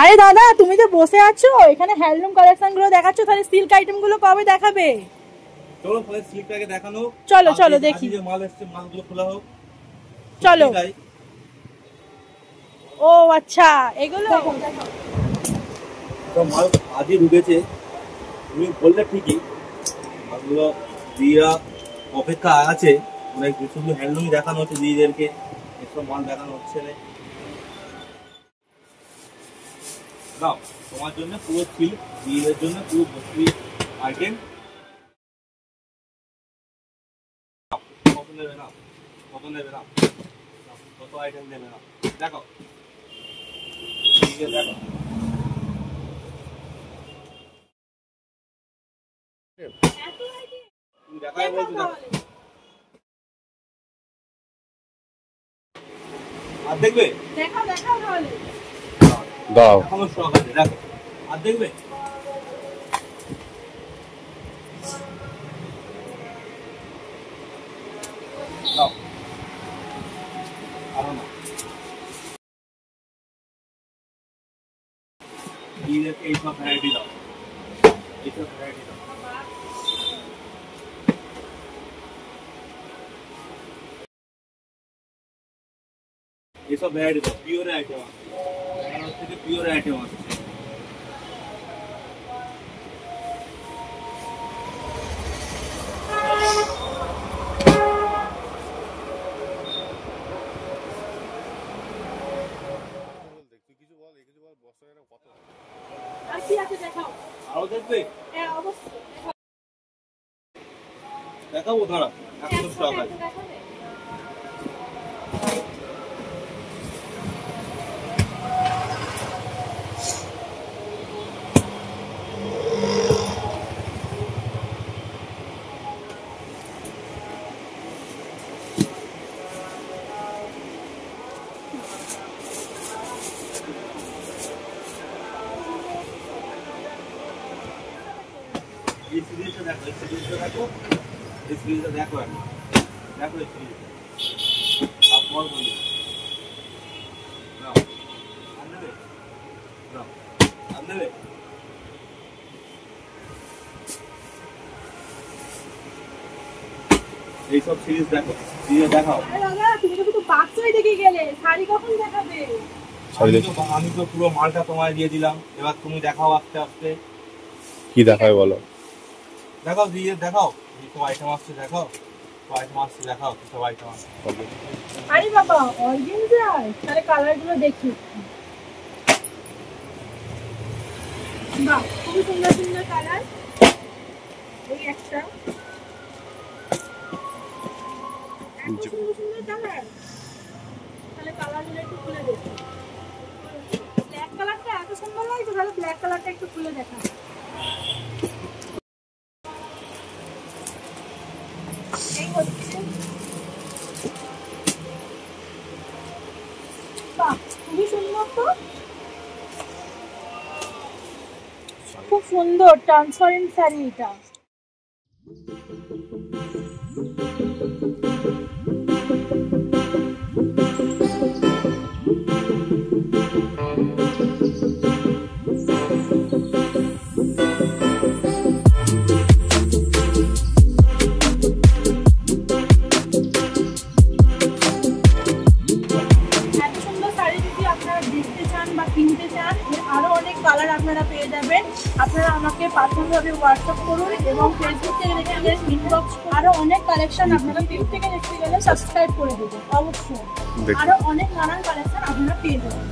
আরে দাদা তুমি তো বসে আছো এখানে হ্যান্ডলুম কালেকশন গুলো দেখাচ্ছ, তাহলে সিল্ক আইটেম গুলো কবে দেখাবে? চলো তাহলে সিল্কটাকে দেখানো। চলো চলো দেখি। যে মাল এসেছে মালগুলো খোলা হোক। চলো। ও আচ্ছা এগুলো তো মাল আজই ঢুকেছে, তুমি বললে ঠিকই, মালগুলো দিয়া অপেক্ষা আছে, মানে শুধু হ্যান্ডলুমই দেখানো হচ্ছে দিদিদেরকে, এসব মাল দেখানো হচ্ছে না। দাও তোমার জন্য পুরো সিল্ক, দিদিদের জন্য পুরো ভর্তি আইটেম। কত নেবে না, কত নেবে না, কত আইটেম নেবে না, দেখো দিদিকে দেখো। দেখাই বলছি দেখো। আর দেখবে? দেখাও দেখাও তাহলে। দাও। এখনো স্টক আছে দেখো। আর দেখবে? দাও। আর না। দিদিদেরকে এই সব ভ্যারাইটি দাও। এই সব ভ্যারাইটি দাও। ये सब भैया देखो प्योर आइटम है, থেকে পিওর আইটেম আছে। কিছু বল বছরের কত আর কি আছে দেখাও। আরো দেখবে? হ্যাঁ অবশ্যই দেখাবো, দাঁড়া এখন স্টক আছে। इस सीरीज देखो, इस सीरीज देखो, इस सीरीज देखो, देखो इस सीरीज आप और बोलिए ना अंदर ना अंदर এই সব সিরিজ দেখো, দিয়ে দেখাও। আরে দাদা তুমি তো বাক্সই দেখে গেলে, শাড়ি কখন দেখাবে? আমি তো পুরো মালটা তোমায় দিয়ে দিলাম, এবার তুমি দেখাও আস্তে আস্তে। কি দেখায় বলো? দেখাও দিয়ে দেখাও, এই সব আইটেম আসছে দেখাও, সব আইটেম আসছে দেখাও, সব আইটেম আসছে। আরে বাবা অর্গানজার, তাহলে কালার গুলো দেখি। বাহ খুব সুন্দর সুন্দর কালার। এই একটা সুন্দর সুন্দর কালার, তাহলে কালার গুলো একটু খুলে দেখি। ব্ল্যাক কালারটা এত সুন্দর লাগছে, তাহলে ব্ল্যাক কালারটা একটু খুলে দেখা। এই হচ্ছে বাহ খুবই সুন্দর, তো খুব সুন্দর ট্রান্সপারেন্ট শাড়ি এটা। কিনতে চান আরো অনেক কালার আপনারা পেয়ে যাবেন। আপনারা আমাকে পার্সোনালি হোয়াটসঅ্যাপ করুন এবং ফেসবুক থেকে দেখতে গেলে ইনবক্স, আরো অনেক কালেকশন আপনারা ইউটিউব থেকে দেখতে গেলে সাবস্ক্রাইব করে দেবেন। অবশ্যই আরো অনেক নানান কালেকশন আপনারা পেয়ে যাবেন।